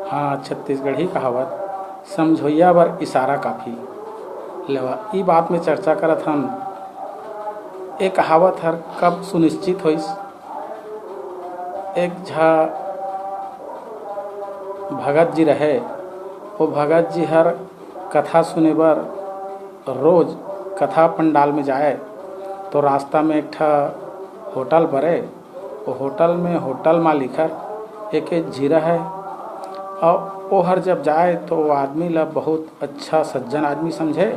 हाँ, छत्तीसगढ़ी कहावत समझोइया बर इशारा काफ़ी। लेवा ई बात में चर्चा करत हम। ए कहावत हर कब सुनिश्चित होइस। एक झा भगत जी रहे। वो भगत जी हर कथा सुने बर रोज कथा पंडाल में जाए तो रास्ता में एक ठा होटल परे। वो होटल में होटल मालिक हर एक झीरा है और वो हर जब जाए तो वो आदमी ला बहुत अच्छा सज्जन आदमी समझे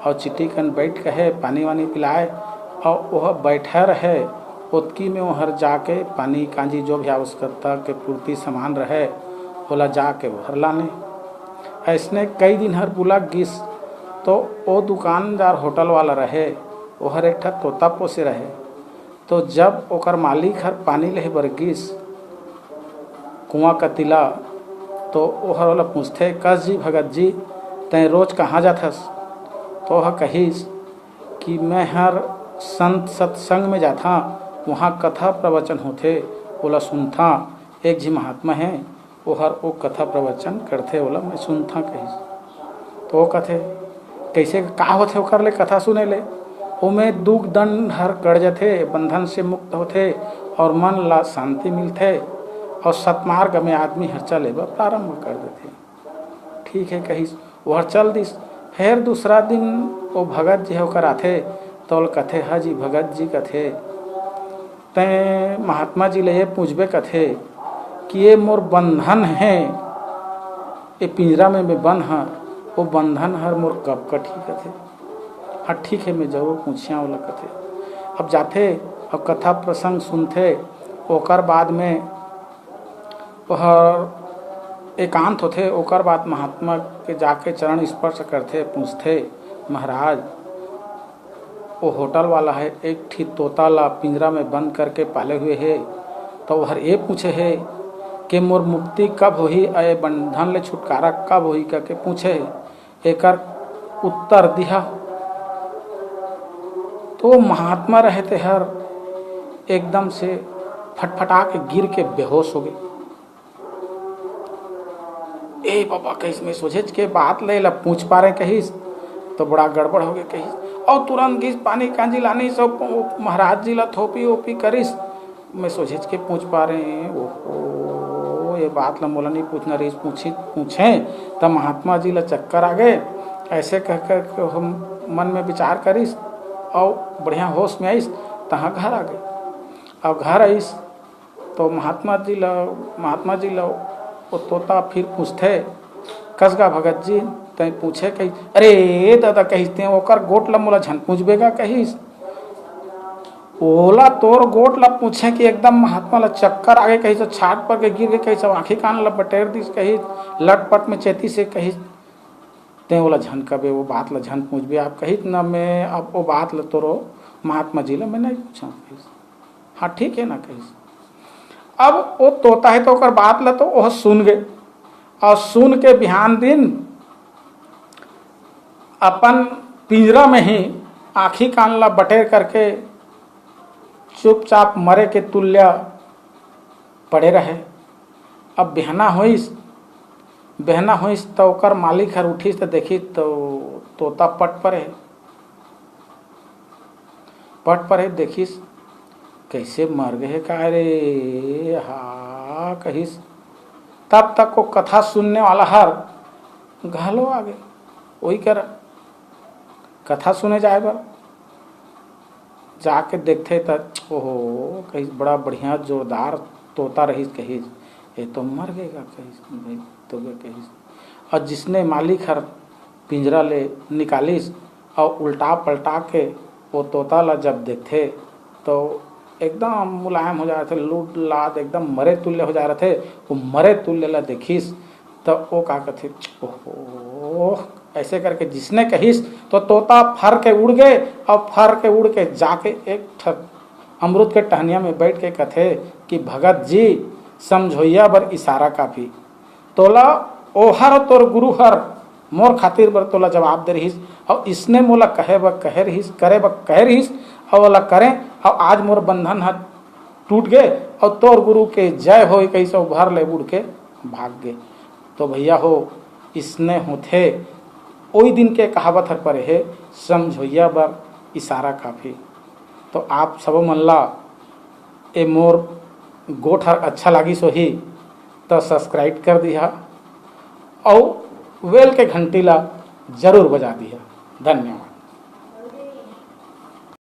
और चिट्ठी कन बैठ कहे पानी वानी पिलाए और वह बैठा रहे। उतकी में वो हर जाके पानी कांजी जो भी आवश्यकता के पूर्ति सामान रहे बोला जाके वो हर लाने। ऐसने कई दिन हर बुला गिस तो वो दुकानदार होटल वाला रहे वो हर एक ठा तोता पोसे रहे। तो जब ओकर मालिक हर पानी ले बर गिस कुआं कतिला तो ओहर वाला पूछते कस जी भगत जी तय रोज कहाँ जाथस। तो वह कहिस कि मैं हर संत सत्संग में जाथा वहाँ कथा प्रवचन होते बोला सुनथा। एक जी महात्मा है वो हर वो कथा प्रवचन करते बोला मैं सुनथा कहिस। तो वो कथे कैसे का होते ओकर ले कथा सुने ले ओमे दुख दंड हर कट जाते बंधन से मुक्त होते और मन ला शांति मिलते और सतमार्ग में आदमी हर चले बर प्रारंभ कर देते। ठीक है कहिस वह चल दिस। फिर दूसरा दिन वो भगत जी होकर आथे तो कथे हा जी भगत जी कथे तय महात्मा जी ले ये पूछबे कथे कि ये मोर बंधन है ये पिंजरा में मैं बंध हाँ वो बंधन हर मोर कब का ठीक कथे। हाँ ठीक है मैं जरूर पूछिया वाला कथे। अब जाते और कथा प्रसंग सुनते ओकर बाद में वह एकांत होते ओकर बाद महात्मा के जाके चरण स्पर्श करते पूछते महाराज वो होटल वाला है एक ठीक तोता ला पिंजरा में बंद करके पाले हुए है तो हर ये पूछे है कि मोर मुक्ति कब होही अय बंधन ले छुटकारा कब होही करके पूछे एकर उत्तर दिया। तो महात्मा रहते हर एकदम से फटफटा के गिर के बेहोश हो गए। ए बाबा कहिस में सोचे के बात ले ला पूछ पा रहे कहिस तो बड़ा गड़बड़ हो गए कहिस और तुरंत गिस पानी कांजी लानी सब महाराज जी ला थोपी ओपी करिस। मैं सोचे के पूछ पा रहे हैं वो ये बात ला मोला नहीं पूछना रही पूछे तब महात्मा जी ला चक्कर आ गए। ऐसे कह कर हम मन में विचार करिस और बढ़िया होश में आइस तहाँ घर आ गए। अब घर आइस तो महात्मा जी ला वो तोता फिर पूछते कसगा भगत जी तय पूछे कही अरे दादा कहिस ते ओकर गोट ला मोला झन पूछबेगा कहिस। ओला तोर गोट ला पूछे कि एकदम महात्मा ला चक्कर आगे कही तो छाट पर के गिर के कही सब आँखी कान ला बटेर दिस कही लटपट में चेती से कही ते ओला झन कबे वो बात ला झन पूछबे आप कही ना मैं अब वो बात ला तोरो महात्मा जी ला मैं नहीं पूछा कहिस। हाँ ठीक है ना कहिस। अब वो तोता है तो ओकर बात ला तो वह सुन गए और सुन के बिहान दिन अपन पिंजरा में ही आँखी कान ला बटेर करके चुपचाप मरे के तुल्य पड़े रहे। अब बहना होइस तो ओकर मालिक हर उठिस तो देखी तो तोता पट परे देखिस कैसे मर गए का रे हा कहिस। तब तक को कथा सुनने वाला हर घालो आ गए वही कर कथा सुने जाए बर जाके देखते तक ओहो कहीं बड़ा बढ़िया जोरदार तोता रहीस कहिस ये तो मर गएगा कहिस तो कहिस। और जिसने मालिक हर पिंजरा ले निकालिस और उल्टा पलटा के वो तोता ला जब देखते तो एकदम मुलायम हो जा रहे थे लूट लाद एकदम मरे तुल्य हो जा रहे थे। वो मरे तुल्य ला देखिस तो वो का कथे ओहो ऐसे करके जिसने कहिस तो तोता फर के उड़ गए और फर के उड़ के जाके एक अमरूद के टहनिया में बैठ के कथे कि भगत जी समझोइया बर इशारा काफी तोला ओहर तोर गुरु हर मोर खातिर बर तोला जवाब दे रहीस और इसने मोला कहे ब कहे रहीस करे ब कहे रहीस और वाला करें और आज मोर बंधन हाथ टूट गए और तोर गुरु के जय हो कैसे भर ले उड़ के भाग गए। तो भैया हो इसने होथे ओई दिन के कहावत हर पर है समझोइया बर इशारा काफ़ी। तो आप सब मन ला ए मोर गोठ हर अच्छा लगी सोही तो सब्सक्राइब कर दिया और वेल के घंटी ला जरूर बजा दिया। धन्यवाद।